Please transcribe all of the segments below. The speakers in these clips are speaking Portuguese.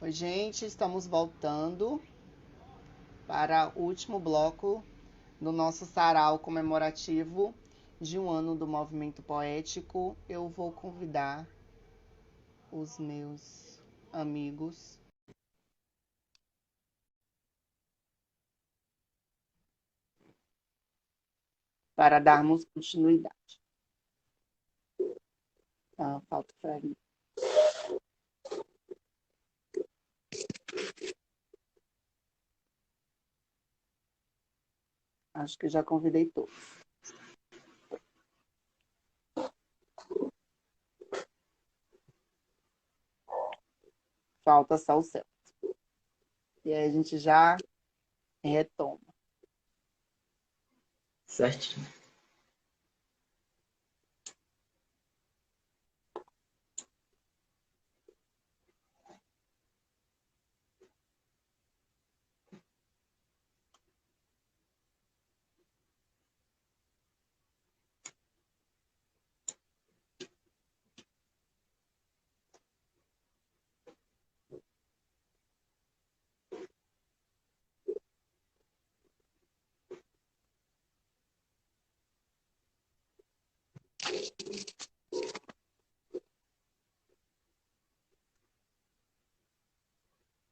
Oi, gente, estamos voltando para o último bloco do nosso sarau comemorativo de um ano do movimento poético. Eu vou convidar os meus amigos para darmos continuidade. Falta para mim. Acho que já convidei todos. Falta só o céu. E aí a gente já retoma. Certinho.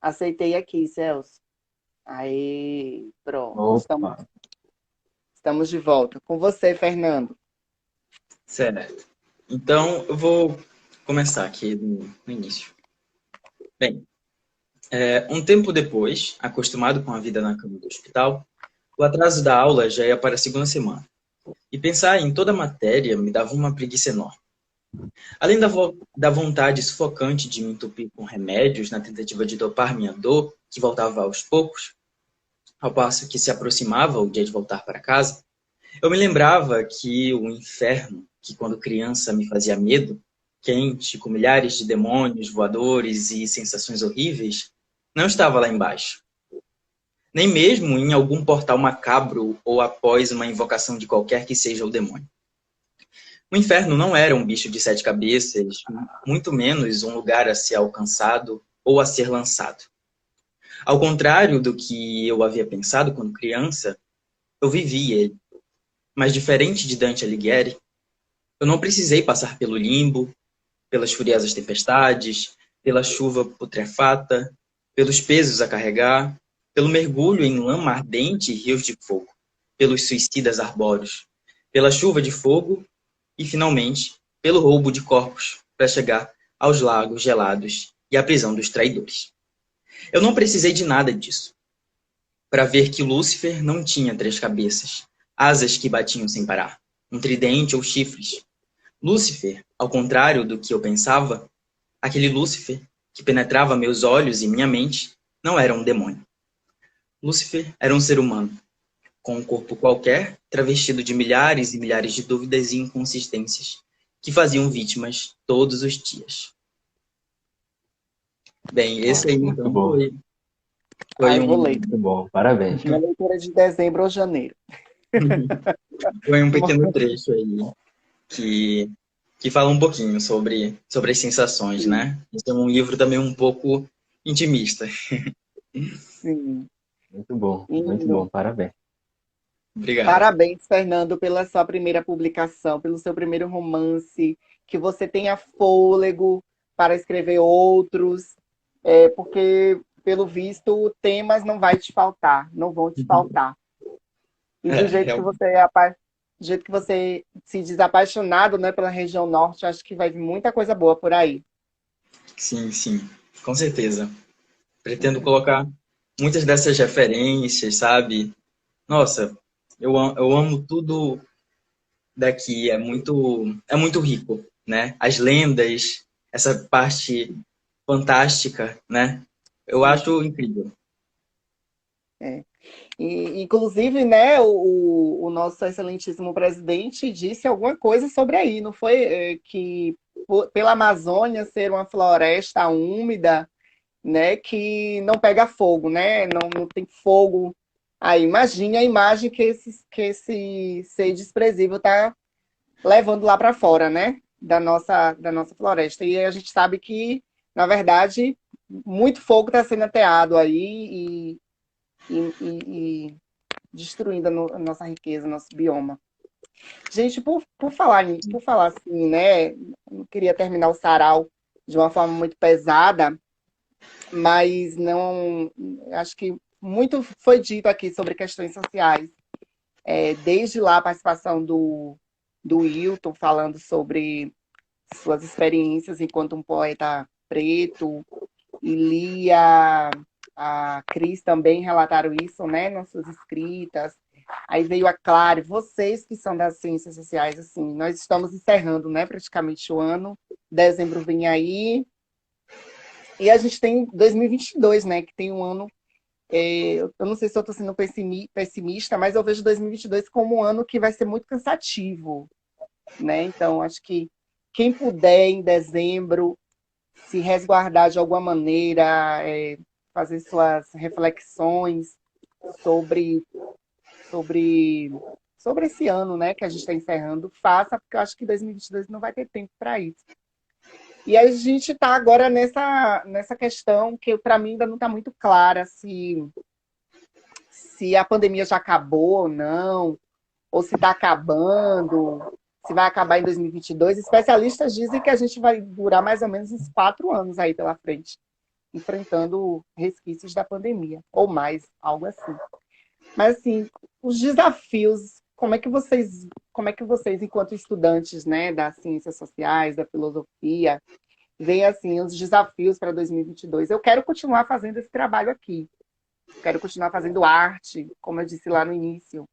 Aceitei aqui, Celso. Aí, pronto. Opa, Estamos de volta. Com você, Fernando. certo. Então, eu vou começar aqui no início. Bem, um tempo depois, acostumado com a vida na cama do hospital, o atraso da aula já ia para a segunda semana. E pensar em toda a matéria me dava uma preguiça enorme. Além da vontade sufocante de me entupir com remédios na tentativa de dopar minha dor, que voltava aos poucos, ao passo que se aproximava o dia de voltar para casa, eu me lembrava que o inferno, que quando criança me fazia medo, quente, com milhares de demônios, voadores e sensações horríveis, não estava lá embaixo. Nem mesmo em algum portal macabro ou após uma invocação de qualquer que seja o demônio. O inferno não era um bicho de sete cabeças, muito menos um lugar a ser alcançado ou a ser lançado. Ao contrário do que eu havia pensado quando criança, eu vivi ele. Mas diferente de Dante Alighieri, eu não precisei passar pelo limbo, pelas furiosas tempestades, pela chuva putrefata, pelos pesos a carregar, pelo mergulho em lama ardente e rios de fogo, pelos suicidas arbóreos, pela chuva de fogo e, finalmente, pelo roubo de corpos para chegar aos lagos gelados e à prisão dos traidores. Eu não precisei de nada disso para ver que Lúcifer não tinha três cabeças, asas que batiam sem parar, um tridente ou chifres. Lúcifer, ao contrário do que eu pensava, aquele Lúcifer que penetrava meus olhos e minha mente, não era um demônio. Lúcifer era um ser humano, com um corpo qualquer, travestido de milhares e milhares de dúvidas e inconsistências, que faziam vítimas todos os dias. Bem, esse aí Muito então bom, Ah, foi eu vou ler. muito bom. Parabéns. Minha leitura de dezembro ou janeiro. foi um pequeno trecho aí que, que fala um pouquinho sobre as sensações, né? Esse é um livro também um pouco intimista. Sim. Muito Lindo. bom, parabéns. Obrigado. Parabéns, Fernando, pela sua primeira publicação, pelo seu primeiro romance, que você tenha fôlego para escrever outros, porque, pelo visto, temas não vai te faltar, não vão te faltar. E É, do jeito que você se diz apaixonado, né, pela região norte, acho que vai vir muita coisa boa por aí. sim, sim, com certeza. Pretendo colocar muitas dessas referências, sabe? Nossa, eu amo tudo daqui, é muito rico, né? As lendas, essa parte fantástica, né? Eu acho incrível. É. E, inclusive, né, o nosso excelentíssimo presidente disse alguma coisa sobre aí, não foi? Que pela Amazônia ser uma floresta úmida, né, que não pega fogo, né? Não tem fogo. Aí, imagine a imagem que esse ser desprezível está levando lá para fora, né? Da nossa floresta. E a gente sabe que, na verdade, muito fogo está sendo ateado aí e destruindo a nossa riqueza, nosso bioma. Gente, por falar assim, né? Não queria terminar o sarau de uma forma muito pesada, mas não. Acho que muito foi dito aqui sobre questões sociais. Desde lá a participação do Wilton falando sobre suas experiências enquanto um poeta preto, e Lia, a Cris também relataram isso, né, nas suas escritas. Aí veio a Clare, vocês que são das ciências sociais, assim, nós estamos encerrando, né, praticamente o ano, dezembro vem aí, e a gente tem 2022, né, que tem um ano, eu não sei se eu estou sendo pessimista, mas eu vejo 2022 como um ano que vai ser muito cansativo, né, então acho que quem puder em dezembro se resguardar de alguma maneira, fazer suas reflexões sobre, sobre, sobre esse ano, né, que a gente está encerrando, faça, porque eu acho que 2022 não vai ter tempo para isso. E a gente está agora nessa questão que para mim ainda não está muito clara se a pandemia já acabou ou não, ou se está acabando, se vai acabar em 2022. Especialistas dizem que a gente vai durar mais ou menos uns 4 anos aí pela frente, enfrentando resquícios da pandemia, ou mais, algo assim. Mas, assim, os desafios, como é que vocês enquanto estudantes, né, das ciências sociais, da filosofia, veem, assim, os desafios para 2022? Eu quero continuar fazendo esse trabalho aqui, quero continuar fazendo arte, como eu disse lá no início.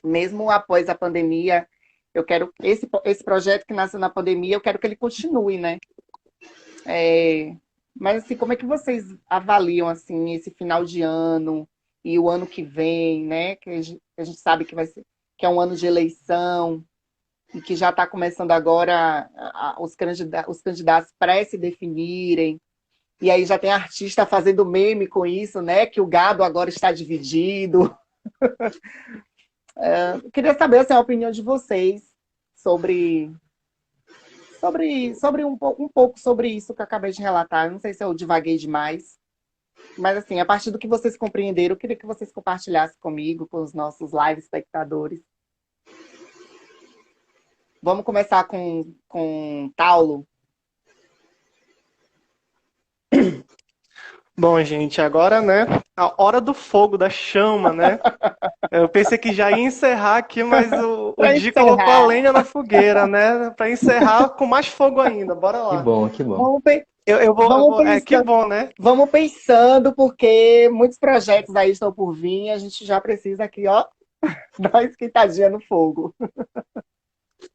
Mesmo após a pandemia, eu quero esse projeto que nasceu na pandemia, eu quero que ele continue, né? Mas assim, como é que vocês avaliam assim esse final de ano e o ano que vem, né? Que a gente sabe que vai ser que é um ano de eleição e que já está começando agora os candidatos pré-se definirem. E aí já tem artista fazendo meme com isso, né? Que o gado agora está dividido. Eu queria saber assim, a opinião de vocês sobre um pouco sobre isso que eu acabei de relatar. Eu não sei se eu divaguei demais, mas assim, a partir do que vocês compreenderam, eu queria que vocês compartilhassem comigo, com os nossos live espectadores. Vamos começar com Taulo. Bom, gente, agora, né, a hora do fogo, da chama, né? Eu pensei que já ia encerrar aqui, mas o Di colocou a lenha na fogueira, né? Para encerrar com mais fogo ainda. Bora lá. Que bom, que bom. Que bom, né? Vamos pensando, porque muitos projetos aí estão por vir, a gente já precisa aqui, ó, dar uma esquentadinha no fogo.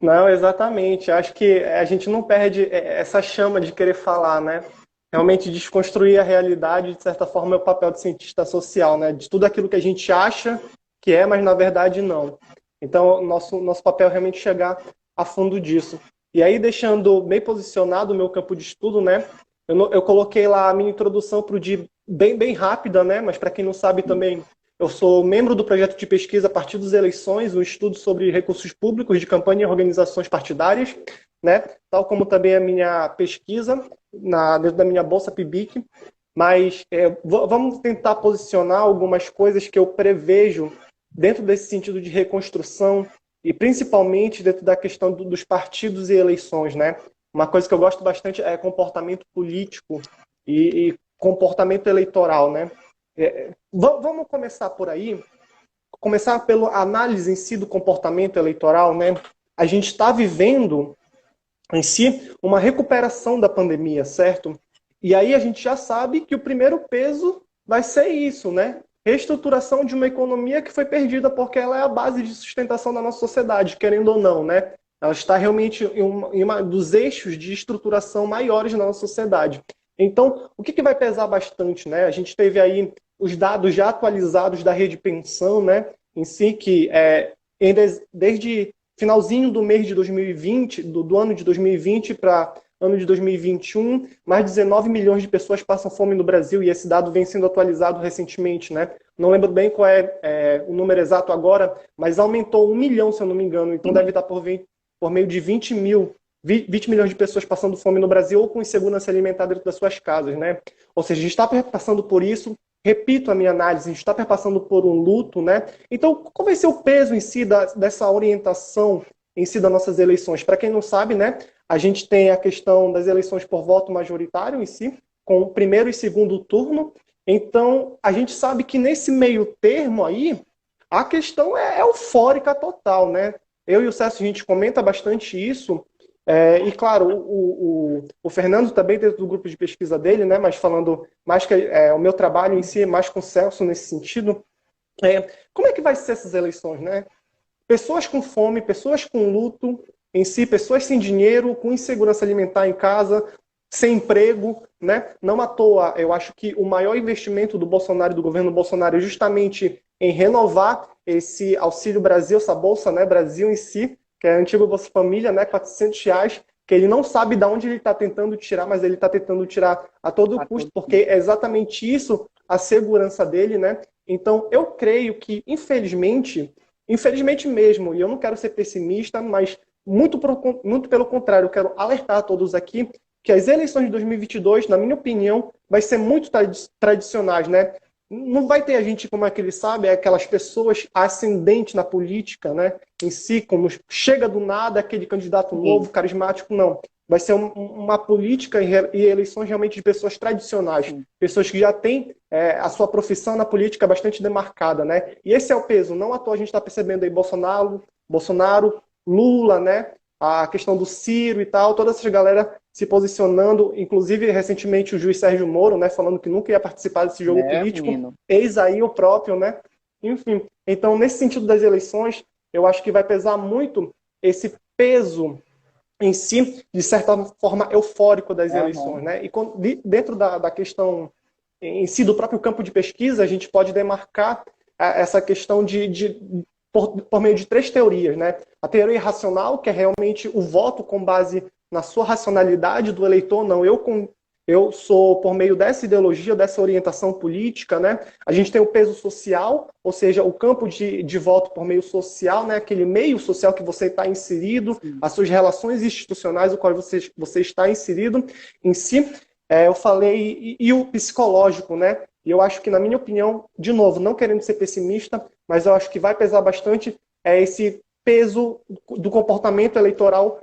Não, exatamente. Acho que a gente não perde essa chama de querer falar, né? Realmente desconstruir a realidade, de certa forma, é o papel do cientista social, né? De tudo aquilo que a gente acha que é, mas na verdade não. Então, nosso papel é realmente chegar a fundo disso. E aí, deixando bem posicionado o meu campo de estudo, né? Eu coloquei lá a minha introdução para o DI bem rápida, né? Mas para quem não sabe também, eu sou membro do projeto de pesquisa Partidos e Eleições, um estudo sobre recursos públicos de campanha e organizações partidárias, né? Tal como também a minha pesquisa dentro da minha bolsa PIBIC. Mas vamos tentar posicionar algumas coisas que eu prevejo dentro desse sentido de reconstrução e principalmente dentro da questão dos partidos e eleições, né? Uma coisa que eu gosto bastante é comportamento político e comportamento eleitoral, né? Vamos começar por aí, começar pela análise em si do comportamento eleitoral, né? A gente está vivendo em si uma recuperação da pandemia, certo? E aí a gente já sabe que o primeiro peso vai ser isso, né? Reestruturação de uma economia que foi perdida porque ela é a base de sustentação da nossa sociedade, querendo ou não, né? Ela está realmente em uma dos eixos de estruturação maiores na nossa sociedade. Então, o que vai pesar bastante, né? A gente teve aí os dados já atualizados da rede pensão, né? Em si, que desde finalzinho do mês de 2020, do ano de 2020 para ano de 2021, mais de 19 milhões de pessoas passam fome no Brasil, e esse dado vem sendo atualizado recentemente, né? Não lembro bem qual é o número exato agora, mas aumentou 1 milhão, se eu não me engano, então deve estar por meio de 20 mil 20 milhões de pessoas passando fome no Brasil ou com insegurança alimentar dentro das suas casas, né? Ou seja, a gente está passando por isso. Repito a minha análise, a gente está passando por um luto, né? Então, qual vai ser o peso em si dessa orientação em si das nossas eleições? Para quem não sabe, né? A gente tem a questão das eleições por voto majoritário em si, com o primeiro e segundo turno. Então, a gente sabe que nesse meio termo aí, a questão é eufórica total, né? Eu e o César, a gente comenta bastante isso. E, claro, o Fernando também dentro do grupo de pesquisa dele, né? Mas falando mais que o meu trabalho em si é mais com o Celso nesse sentido. Como é que vai ser essas eleições, né? Pessoas com fome, pessoas com luto em si, pessoas sem dinheiro, com insegurança alimentar em casa, sem emprego, né? Não à toa, eu acho que o maior investimento do Bolsonaro e do governo Bolsonaro é justamente em renovar esse Auxílio Brasil, essa Bolsa, né, Brasil em si, que é a antiga Bolsa Família, né, R$ 400, que ele não sabe de onde ele está tentando tirar, mas ele está tentando tirar a todo custo, porque é exatamente isso a segurança dele, né? Então, eu creio que, infelizmente mesmo, e eu não quero ser pessimista, mas muito pelo contrário, eu quero alertar a todos aqui que as eleições de 2022, na minha opinião, vai ser muito tradicionais, né? Não vai ter a gente, como é que ele sabe, aquelas pessoas ascendentes na política, né? Em si, como chega do nada aquele candidato novo, carismático, não. Vai ser uma política e eleições realmente de pessoas tradicionais, pessoas que já têm a sua profissão na política bastante demarcada, né? E esse é o peso. Não à toa a gente está percebendo aí Bolsonaro, Lula, né? A questão do Ciro e tal, toda essa galera se posicionando, inclusive recentemente o juiz Sérgio Moro, né, falando que nunca ia participar desse jogo político, eis aí o próprio, né? Enfim, então nesse sentido das eleições, eu acho que vai pesar muito esse peso em si, de certa forma, eufórico das eleições, né? E dentro da questão em si do próprio campo de pesquisa, a gente pode demarcar essa questão por meio de 3 teorias, né? A teoria racional, que é realmente o voto com base na sua racionalidade do eleitor, não, eu sou por meio dessa ideologia, dessa orientação política, né? A gente tem o peso social, ou seja, o campo de voto por meio social, né? Aquele meio social que você está inserido, as suas relações institucionais, o qual você está inserido em si. Eu falei, e o psicológico, né? E eu acho que, na minha opinião, de novo, não querendo ser pessimista, mas eu acho que vai pesar bastante esse peso do comportamento eleitoral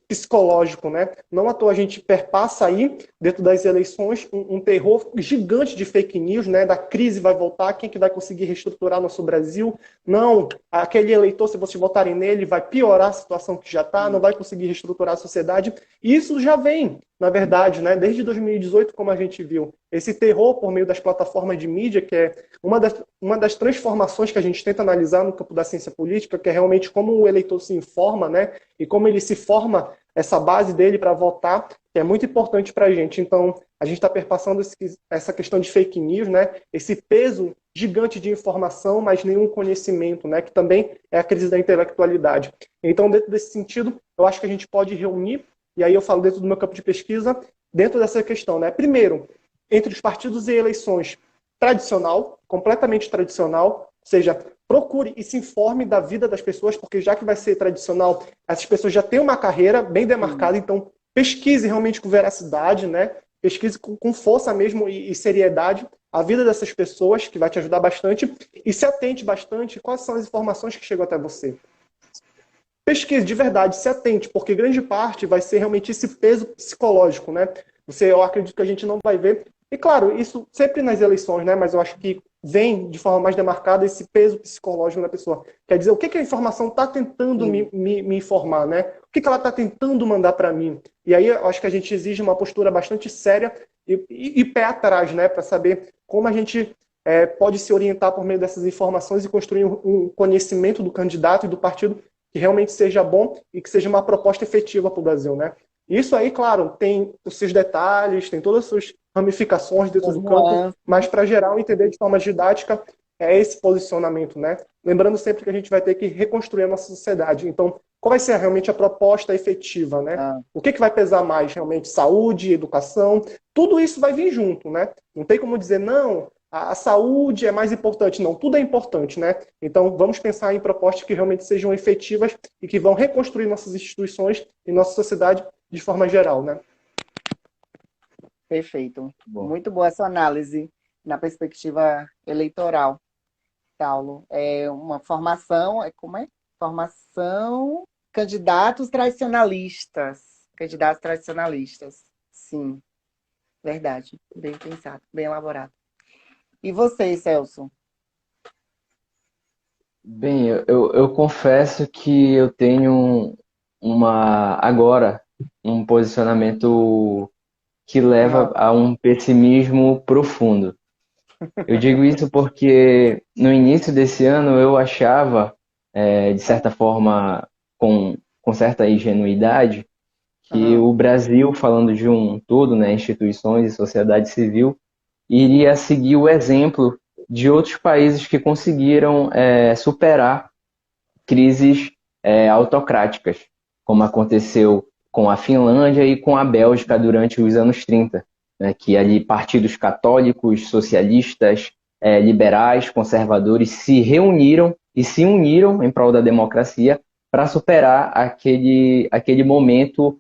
psicológico, né? Não à toa a gente perpassa aí, dentro das eleições, um terror gigante de fake news, né? Da crise vai voltar, quem é que vai conseguir reestruturar nosso Brasil? Não, aquele eleitor, se vocês votarem nele, vai piorar a situação que já está, não vai conseguir reestruturar a sociedade. E isso já vem, na verdade, né? Desde 2018, como a gente viu. Esse terror por meio das plataformas de mídia, que é uma das transformações que a gente tenta analisar no campo da ciência política, que é realmente como o eleitor se informa, né? E como ele se forma essa base dele para votar, que é muito importante para a gente. Então, a gente está perpassando essa questão de fake news, né? Esse peso gigante de informação, mas nenhum conhecimento, né? Que também é a crise da intelectualidade. Então, dentro desse sentido, eu acho que a gente pode reunir, e aí eu falo dentro do meu campo de pesquisa, dentro dessa questão, né? Primeiro, entre os partidos e eleições tradicional, completamente tradicional, ou seja, procure e se informe da vida das pessoas, porque já que vai ser tradicional, essas pessoas já têm uma carreira bem demarcada, então pesquise realmente com veracidade, né? Pesquise com força mesmo e seriedade a vida dessas pessoas, que vai te ajudar bastante, e se atente bastante quais são as informações que chegam até você. Pesquise de verdade, se atente, porque grande parte vai ser realmente esse peso psicológico, né? Eu acredito que a gente não vai ver. E claro, isso sempre nas eleições, né? Mas eu acho que vem de forma mais demarcada esse peso psicológico da pessoa. Quer dizer, o que a informação está tentando me informar, né? O que ela está tentando mandar para mim? E aí eu acho que a gente exige uma postura bastante séria e pé atrás, né? Para saber como a gente pode se orientar por meio dessas informações e construir um conhecimento do candidato e do partido que realmente seja bom e que seja uma proposta efetiva para o Brasil, né? Isso aí, claro, tem os seus detalhes, tem todas as suas ramificações dentro do campo, mas para geral entender de forma didática é esse posicionamento, né? Lembrando sempre que a gente vai ter que reconstruir a nossa sociedade. Então, qual vai ser realmente a proposta efetiva, né? O que vai pesar mais realmente? Saúde, educação, tudo isso vai vir junto, né? Não tem como dizer, não, a saúde é mais importante. Não, tudo é importante, né? Então, vamos pensar em propostas que realmente sejam efetivas e que vão reconstruir nossas instituições e nossa sociedade de forma geral, né? Perfeito. Bom, Muito boa essa análise na perspectiva eleitoral, Paulo. É uma formação, como é? Formação candidatos tradicionalistas. Candidatos tradicionalistas. Sim, verdade. Bem pensado, bem elaborado. E você, Celso? bem, eu confesso que eu tenho agora um posicionamento que leva Não. a um pessimismo profundo. Eu digo isso porque no início desse ano eu achava, de certa forma, com certa ingenuidade, que Aham. o Brasil, falando de um todo, né, instituições e sociedade civil, iria seguir o exemplo de outros países que conseguiram superar crises autocráticas, como aconteceu com a Finlândia e com a Bélgica durante os anos 30, né, que ali partidos católicos, socialistas, liberais, conservadores se reuniram e se uniram em prol da democracia para superar aquele momento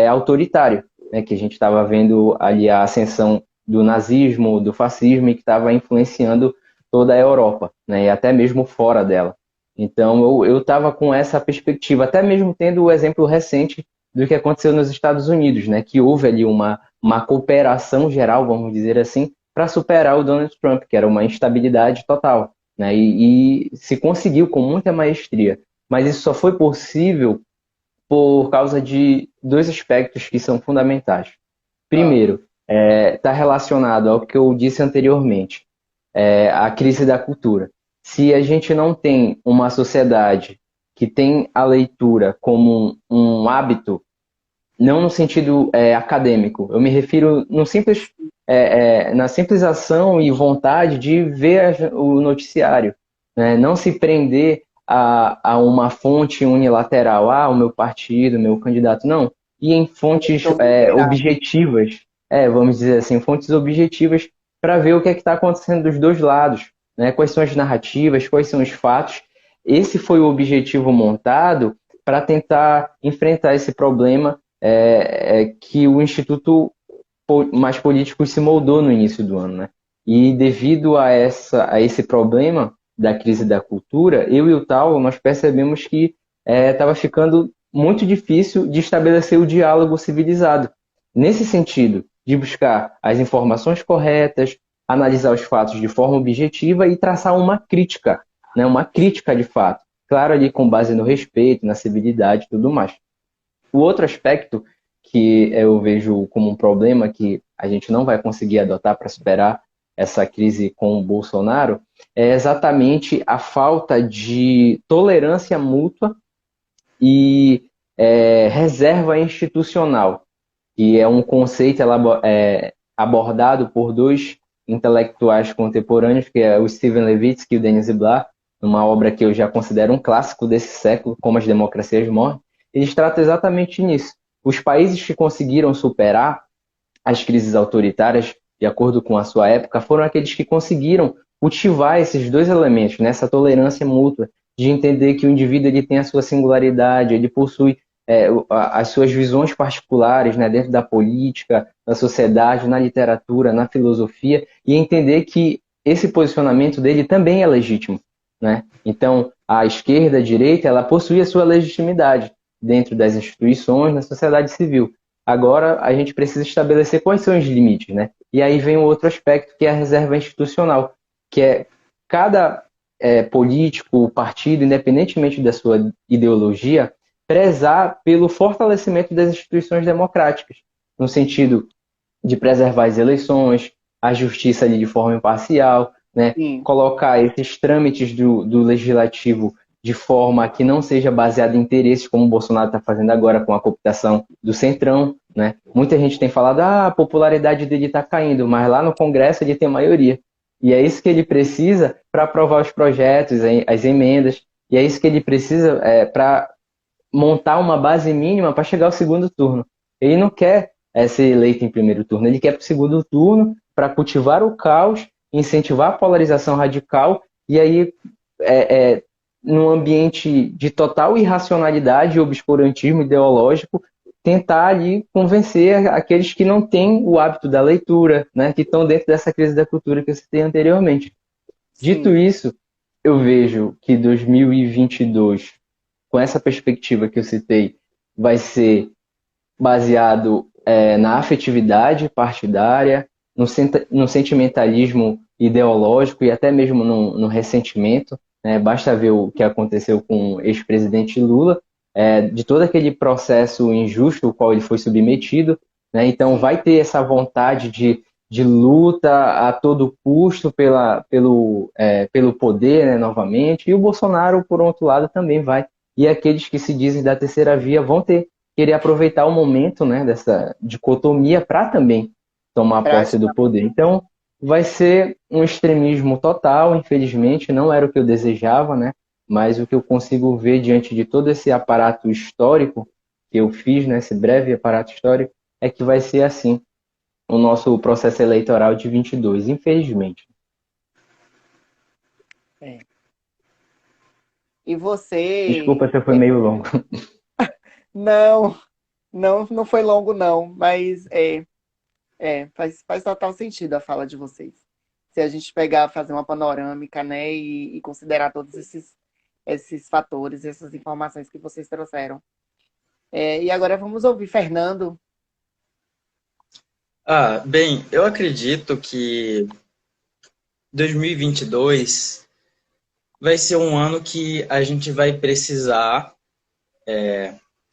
autoritário, né, que a gente estava vendo ali a ascensão do nazismo, do fascismo, e que estava influenciando toda a Europa, né, e até mesmo fora dela. Então, eu estava com essa perspectiva, até mesmo tendo o exemplo recente do que aconteceu nos Estados Unidos, né, que houve ali uma cooperação geral, vamos dizer assim, para superar o Donald Trump, que era uma instabilidade total, né, e se conseguiu com muita maestria. Mas isso só foi possível por causa de dois aspectos que são fundamentais. Ah, Primeiro, está relacionado ao que eu disse anteriormente, a crise da cultura. Se a gente não tem uma sociedade que tem a leitura como um hábito, não no sentido acadêmico, eu me refiro no simples, na simples ação e vontade de ver o noticiário, né? Não se prender a uma fonte unilateral, o meu partido, o meu candidato, não. E em fontes então, liberado. objetivas, vamos dizer assim, fontes objetivas para ver o que é que está acontecendo dos dois lados, né? Quais são as narrativas, quais são os fatos. Esse foi o objetivo montado para tentar enfrentar esse problema que o Instituto Mais Políticos se moldou no início do ano, né? E devido a esse problema da crise da cultura, eu e o Tal, nós percebemos que estava ficando muito difícil de estabelecer o diálogo civilizado. Nesse sentido, de buscar as informações corretas, analisar os fatos de forma objetiva e traçar uma crítica, né? Uma crítica de fato. Claro, ali com base no respeito, na civilidade e tudo mais. O outro aspecto que eu vejo como um problema que a gente não vai conseguir adotar para superar essa crise com o Bolsonaro é exatamente a falta de tolerância mútua e reserva institucional, que é um conceito abordado por dois intelectuais contemporâneos, que é o Steven Levitsky e o Denis Ziblatt, numa obra que eu já considero um clássico desse século, Como as Democracias Morrem. Eles tratam exatamente nisso. Os países que conseguiram superar as crises autoritárias, de acordo com a sua época, foram aqueles que conseguiram cultivar esses dois elementos, nessa tolerância mútua, de entender que o indivíduo ele tem a sua singularidade, ele possui as suas visões particulares, né, dentro da política, da sociedade, na literatura, na filosofia, e entender que esse posicionamento dele também é legítimo, né? Então, a esquerda, a direita, ela possui a sua legitimidade dentro das instituições, na sociedade civil. Agora, a gente precisa estabelecer quais são os limites, né? E aí vem o outro aspecto, que é a reserva institucional, que é cada político, partido, independentemente da sua ideologia, prezar pelo fortalecimento das instituições democráticas, no sentido de preservar as eleições, a justiça ali de forma imparcial, né? Sim. Colocar esses trâmites do legislativo de forma que não seja baseada em interesses, como o Bolsonaro está fazendo agora com a cooptação do Centrão, né? Muita gente tem falado, a popularidade dele está caindo, mas lá no Congresso ele tem maioria. E é isso que ele precisa para aprovar os projetos, as emendas, e é isso que ele precisa para montar uma base mínima para chegar ao segundo turno. Ele não quer ser eleito em primeiro turno, ele quer para o segundo turno para cultivar o caos incentivar a polarização radical, e aí, num ambiente de total irracionalidade e obscurantismo ideológico, tentar ali convencer aqueles que não têm o hábito da leitura, né, que estão dentro dessa crise da cultura que eu citei anteriormente. Dito Sim. isso, eu vejo que 2022, com essa perspectiva que eu citei, vai ser baseado na afetividade partidária, no sentimentalismo ideológico e até mesmo no ressentimento, né? Basta ver o que aconteceu com o ex-presidente Lula, de todo aquele processo injusto ao qual ele foi submetido, né? Então Sim. vai ter essa vontade de luta a todo custo pelo poder, né, novamente, e o Bolsonaro, por outro lado, também vai. E aqueles que se dizem da terceira via vão querer aproveitar o momento, né, dessa dicotomia para também tomar posse do poder. Então, vai ser um extremismo total, infelizmente, não era o que eu desejava, né, mas o que eu consigo ver diante de todo esse aparato histórico que eu fiz, né, esse breve aparato histórico, é que vai ser assim o nosso processo eleitoral de 22, infelizmente. É. E você? Desculpa se foi meio longo. Não, não foi longo, não, mas faz total sentido a fala de vocês. Se a gente pegar, fazer uma panorâmica, né, e considerar todos esses fatores, essas informações que vocês trouxeram. E agora vamos ouvir Fernando. Bem, eu acredito que 2022 vai ser um ano que a gente vai precisar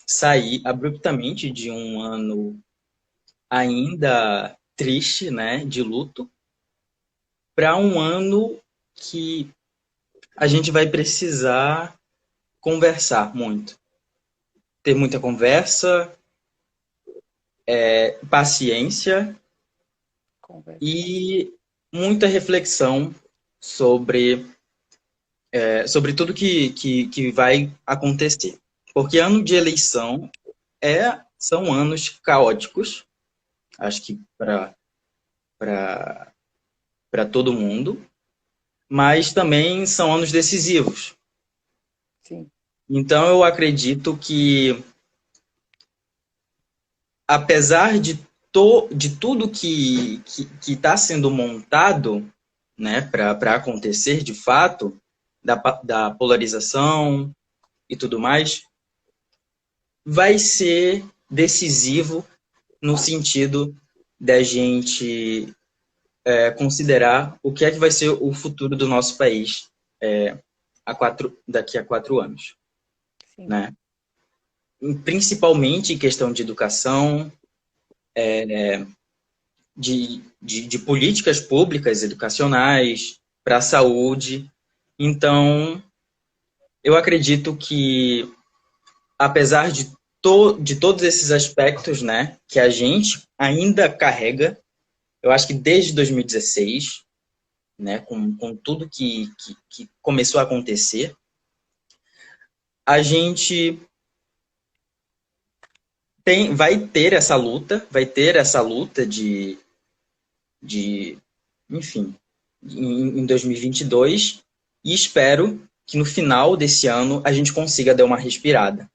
sair abruptamente de um ano ainda triste, né, de luto, para um ano que a gente vai precisar conversar muito, ter muita conversa, paciência e muita reflexão sobre tudo que vai acontecer. Porque ano de eleição são anos caóticos, acho que para todo mundo, mas também são anos decisivos. Sim. Então eu acredito que, apesar de tudo que está sendo montado, né, para acontecer de fato, da polarização e tudo mais, vai ser decisivo no sentido da gente considerar o que é que vai ser o futuro do nosso país daqui a 4 anos. Sim. Né? Principalmente em questão de educação, de políticas públicas educacionais, para a saúde. Então, eu acredito que, apesar de todos esses aspectos, né, que a gente ainda carrega, eu acho que desde 2016, né, com tudo que começou a acontecer, a gente vai ter essa luta enfim, em 2022, e espero que no final desse ano a gente consiga dar uma respirada,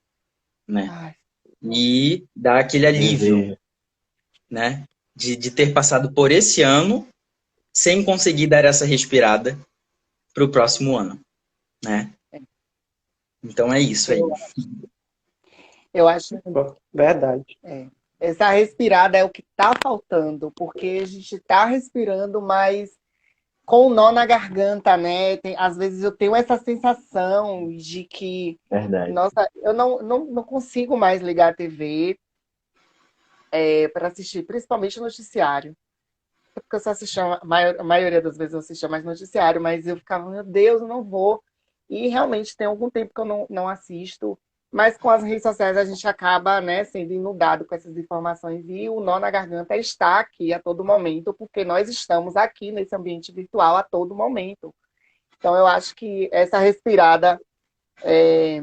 né? E dar aquele alívio, né? De ter passado por esse ano sem conseguir dar essa respirada para o próximo ano, né? Então é isso aí. Eu acho Verdade. essa respirada é o que está faltando, porque a gente está respirando, mas com um nó na garganta, né? Às vezes eu tenho essa sensação de que, Verdade. nossa, eu não consigo mais ligar a TV para assistir, principalmente noticiário. Porque eu só assistia, a maioria das vezes eu assistia mais noticiário, mas eu ficava, meu Deus, eu não vou. E realmente tem algum tempo que eu não assisto, mas com as redes sociais a gente acaba, né, sendo inundado com essas informações e o nó na garganta está aqui a todo momento, porque nós estamos aqui nesse ambiente virtual a todo momento. Então eu acho que essa respirada é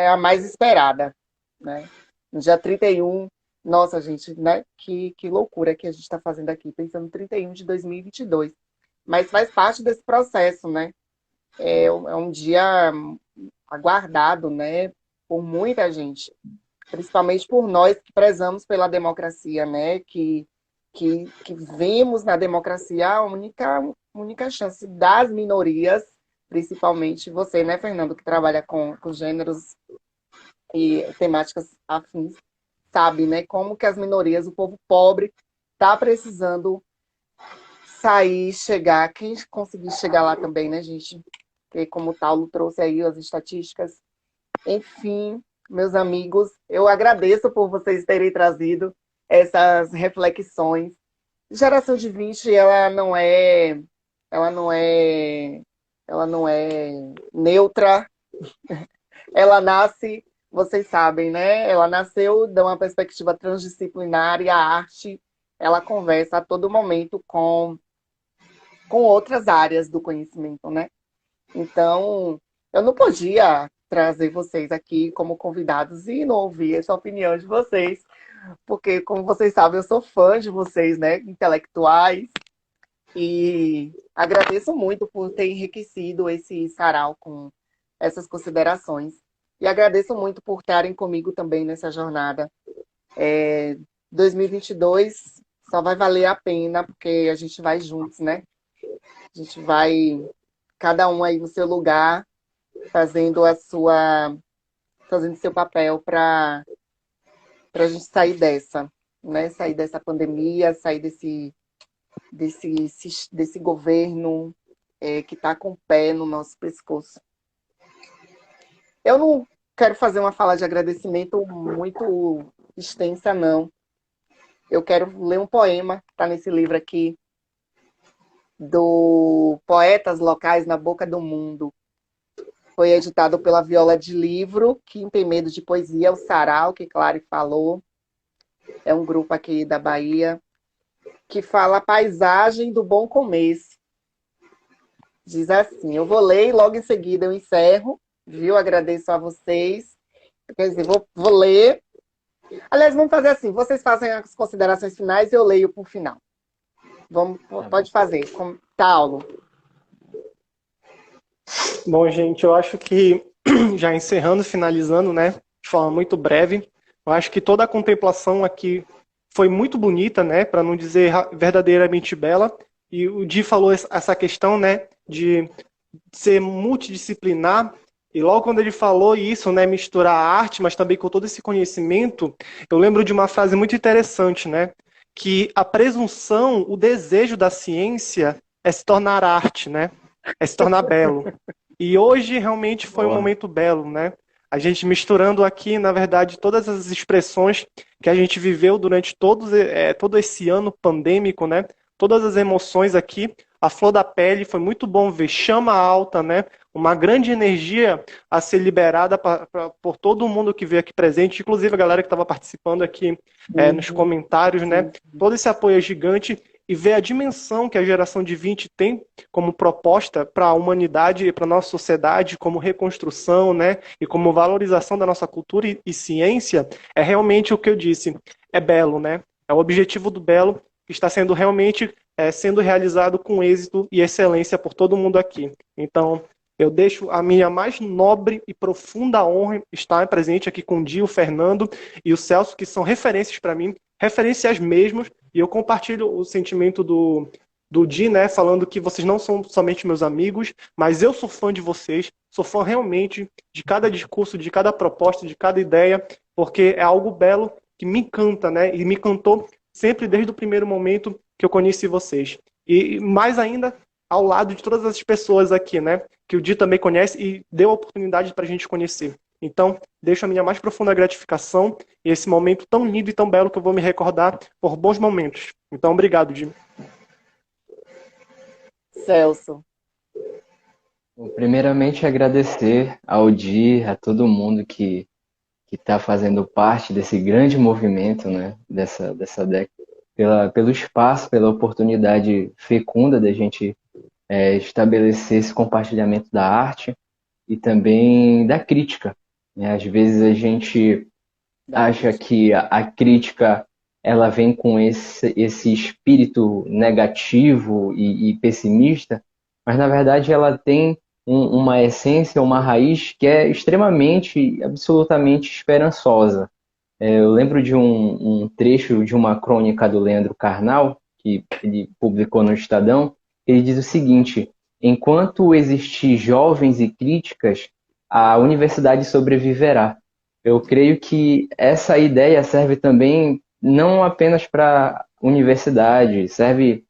a mais esperada, né? No dia 31 Nossa, gente, né? Que loucura que a gente está fazendo aqui, pensando em 31 de 2022. Mas faz parte desse processo, né? É um dia aguardado, né? Por muita gente, principalmente por nós que prezamos pela democracia, né? Que vemos na democracia a única chance das minorias, principalmente você, né, Fernando, que trabalha com gêneros e temáticas afins, sabe, né, como que as minorias, o povo pobre, está precisando sair, chegar, quem conseguir chegar lá também, né, gente? Porque como o Paulo trouxe aí as estatísticas, enfim, meus amigos, eu agradeço por vocês terem trazido essas reflexões. Geração de 20, ela não é, ela não é neutra, ela nasce, vocês sabem, né? Ela nasceu de uma perspectiva transdisciplinar e a arte, ela conversa a todo momento com outras áreas do conhecimento, né? Então, eu não podia trazer vocês aqui como convidados e não ouvir essa opinião de vocês, porque, como vocês sabem, eu sou fã de vocês, né? Intelectuais, e agradeço muito por ter enriquecido esse sarau com essas considerações. E agradeço muito por estarem comigo também nessa jornada. 2022 só vai valer a pena porque a gente vai juntos, né? A gente vai, cada um aí no seu lugar, fazendo seu papel para a gente sair dessa, né? Sair dessa pandemia, sair desse governo que está com o pé no nosso pescoço. Eu não quero fazer uma fala de agradecimento muito extensa, não. Eu quero ler um poema que está nesse livro aqui, do Poetas Locais na Boca do Mundo. Foi editado pela Viola de Livro, Quem Tem Medo de Poesia, o Sarau, que Clary falou. É um grupo aqui da Bahia, que fala a paisagem do bom começo. Diz assim, eu vou ler e logo em seguida eu encerro, viu? Agradeço a vocês. Quer dizer, vou ler. Aliás, vamos fazer assim, vocês fazem as considerações finais e eu leio por final. Pode fazer. Paulo. Bom, gente, eu acho que, já encerrando, finalizando, né, de forma muito breve, eu acho que toda a contemplação aqui foi muito bonita, né, para não dizer verdadeiramente bela, e o Di falou essa questão, né, de ser multidisciplinar, e logo quando ele falou isso, né, misturar a arte, mas também com todo esse conhecimento, eu lembro de uma frase muito interessante, né, que a presunção, o desejo da ciência é se tornar arte, né, é se tornar belo. E hoje realmente foi um momento belo, né? A gente misturando aqui, na verdade, todas as expressões que a gente viveu durante todo esse ano pandêmico, né? Todas as emoções aqui, a flor da pele, foi muito bom ver chama alta, né? Uma grande energia a ser liberada por todo mundo que veio aqui presente, inclusive a galera que estava participando aqui nos comentários, né? Todo esse apoio é gigante. E ver a dimensão que a geração de 20 tem como proposta para a humanidade e para a nossa sociedade, como reconstrução, né, e como valorização da nossa cultura e ciência, é realmente o que eu disse, é belo, né? É o objetivo do belo que está sendo realmente sendo realizado com êxito e excelência por todo mundo aqui. Então, eu deixo a minha mais nobre e profunda honra estar presente aqui com o Dio, o Fernando e o Celso, que são referências para mim, referências mesmos, e eu compartilho o sentimento do Di, né, falando que vocês não são somente meus amigos, mas eu sou fã de vocês, sou fã realmente de cada discurso, de cada proposta, de cada ideia, porque é algo belo que me encanta, né, e me encantou sempre desde o primeiro momento que eu conheci vocês. E mais ainda, ao lado de todas as pessoas aqui, né, que o Di também conhece e deu a oportunidade para a gente conhecer. Então, deixo a minha mais profunda gratificação e esse momento tão lindo e tão belo que eu vou me recordar por bons momentos. Então, obrigado, Di. Celso. Primeiramente, agradecer ao Di, a todo mundo que está fazendo parte desse grande movimento, né, dessa década, pelo espaço, pela oportunidade fecunda da gente estabelecer esse compartilhamento da arte e também da crítica, né? Às vezes a gente acha que a crítica ela vem com esse espírito negativo e pessimista, mas na verdade ela tem uma essência, uma raiz que é extremamente, absolutamente esperançosa. Eu lembro de um trecho de uma crônica do Leandro Carnal, que ele publicou no Estadão. Ele diz o seguinte: enquanto existir jovens e críticas, a universidade sobreviverá. Eu creio que essa ideia serve também não apenas para a universidade, serve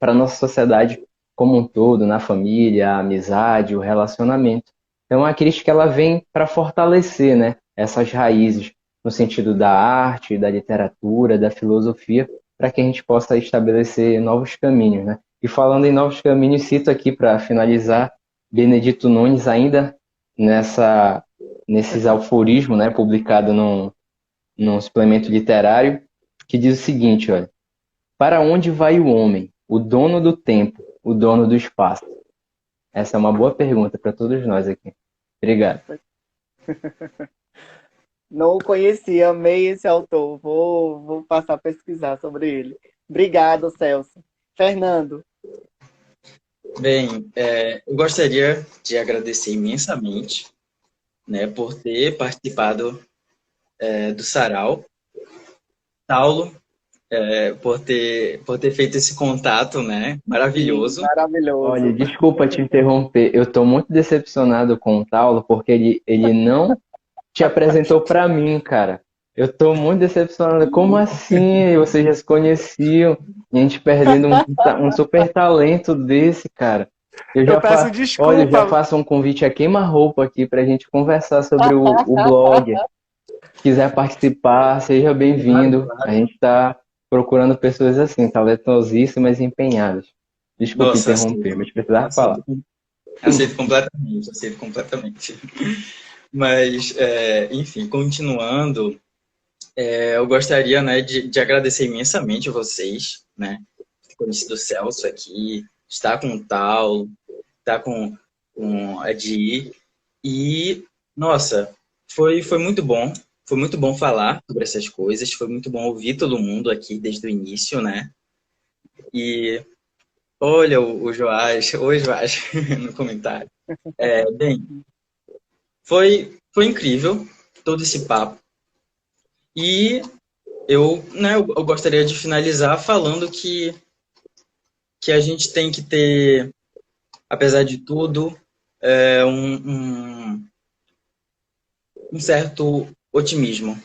para a nossa sociedade como um todo, na família, a amizade, o relacionamento. Então a crítica ela vem para fortalecer, né, essas raízes no sentido da arte, da literatura, da filosofia, para que a gente possa estabelecer novos caminhos, né? E falando em novos caminhos, cito aqui para finalizar Benedito Nunes ainda nesses aforismos, né, publicado num suplemento literário, que diz o seguinte, olha: para onde vai o homem, o dono do tempo, o dono do espaço? Essa é uma boa pergunta para todos nós aqui. Obrigado. Não o conhecia, amei esse autor. Vou passar a pesquisar sobre ele. Obrigado, Celso. Fernando. Bem, eu gostaria de agradecer imensamente, né, por ter participado do Sarau. Saulo, por ter feito esse contato, né, maravilhoso. Olha, Maravilhoso. desculpa te interromper, eu estou muito decepcionado com o Paulo, porque ele não te apresentou para mim, cara. Eu estou muito decepcionado. Como assim? Vocês já se conheciam e a gente perdendo um super talento desse, cara. Eu peço Olha, eu já desculpa. faço um convite a queima-roupa aqui para a gente conversar sobre o blog. Se quiser participar, seja bem-vindo. A gente está procurando pessoas assim, talentosíssimas e empenhadas. Desculpe Nossa, interromper, mas precisava falar. aceito completamente, aceito completamente. Mas, enfim, continuando, eu gostaria, né, de agradecer imensamente a vocês, né, ter conhecido o Celso aqui, estar com o Tal, estar com a Di, e, nossa, foi muito bom falar sobre essas coisas, foi muito bom ouvir todo mundo aqui desde o início, né, e olha o Joás, oi Joás, no comentário. Bem, foi incrível todo esse papo. E eu gostaria de finalizar falando que a gente tem que ter, apesar de tudo, um certo otimismo.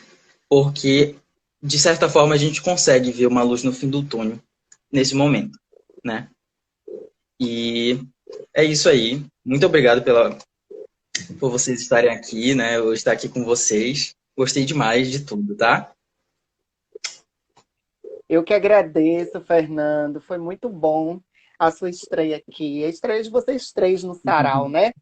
Porque, de certa forma, a gente consegue ver uma luz no fim do túnel nesse momento, né? E é isso aí. Muito obrigado por vocês estarem aqui, né? Eu estar aqui com vocês. Gostei demais de tudo, tá? Eu que agradeço, Fernando. Foi muito bom a sua estreia aqui. A estreia de vocês três no Sarau, né?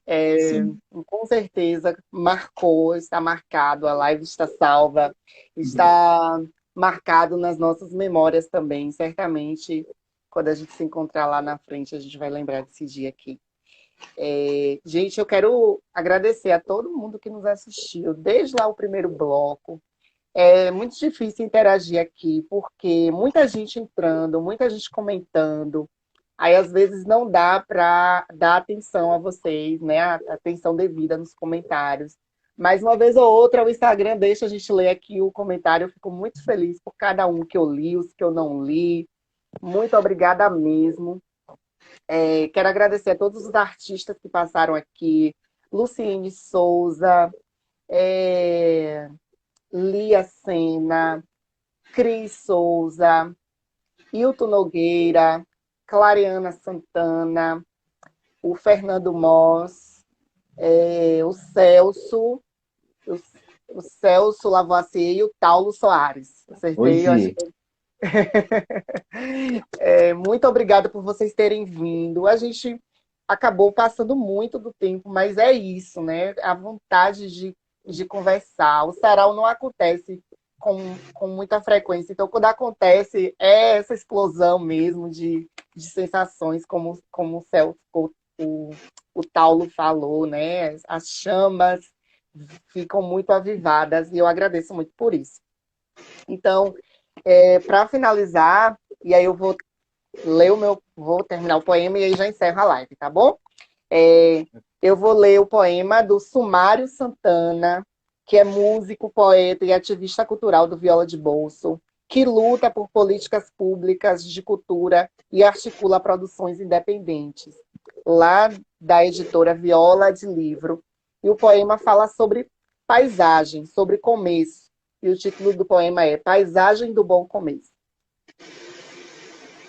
Sim. Com certeza marcou, está marcado, a live está salva, está marcado nas nossas memórias também. Certamente, quando a gente se encontrar lá na frente, a gente vai lembrar desse dia aqui. Gente, eu quero agradecer a todo mundo que nos assistiu, desde lá o primeiro bloco. É muito difícil interagir aqui, porque muita gente entrando, muita gente comentando. Aí, às vezes, não dá para dar atenção a vocês, né? A atenção devida nos comentários. Mas, uma vez ou outra, o Instagram deixa a gente ler aqui o comentário. Eu fico muito feliz por cada um que eu li, os que eu não li. Muito obrigada mesmo. Quero agradecer a todos os artistas que passaram aqui. Luciene Souza, Lia Sena, Cris Souza, Hilton Nogueira, Clareana Santana, o Fernando Moss, o Celso, o Celso Lavoisier e o Taulo Soares. Acertei, eu acho Hoje, que... Muito obrigada por vocês terem vindo. A gente acabou passando muito do tempo, mas é isso, né? A vontade de conversar. O sarau não acontece com muita frequência. Então, quando acontece, é essa explosão mesmo de sensações, como o Celso, o Taulo falou, né? As chamas ficam muito avivadas e eu agradeço muito por isso. Então, para finalizar, e aí eu vou vou terminar o poema e aí já encerro a live, tá bom? Eu vou ler o poema do Sumário Santana, que é músico, poeta e ativista cultural do viola de bolso, que luta por políticas públicas de cultura e articula produções independentes, lá da editora Viola de Livro. E o poema fala sobre paisagem, sobre começo. E o título do poema é Paisagem do Bom Começo.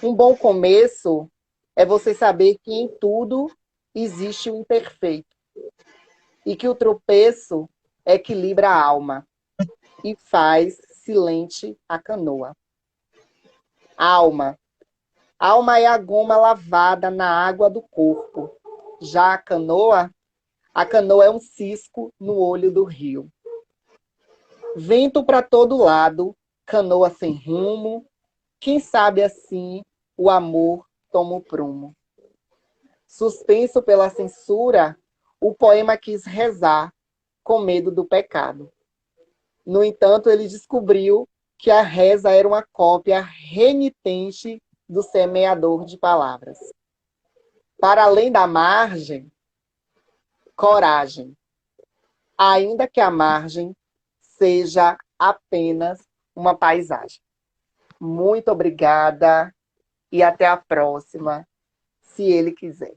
Um bom começo é você saber que em tudo existe o imperfeito e que o tropeço equilibra a alma e faz silente a canoa. Alma. Alma é a goma lavada na água do corpo. Já a canoa é um cisco no olho do rio. Vento para todo lado, canoa sem rumo. Quem sabe assim o amor toma o prumo. Suspenso pela censura, o poema quis rezar com medo do pecado. No entanto, ele descobriu que a reza era uma cópia renitente do semeador de palavras. Para além da margem, coragem, ainda que a margem seja apenas uma paisagem. Muito obrigada e até a próxima, se ele quiser.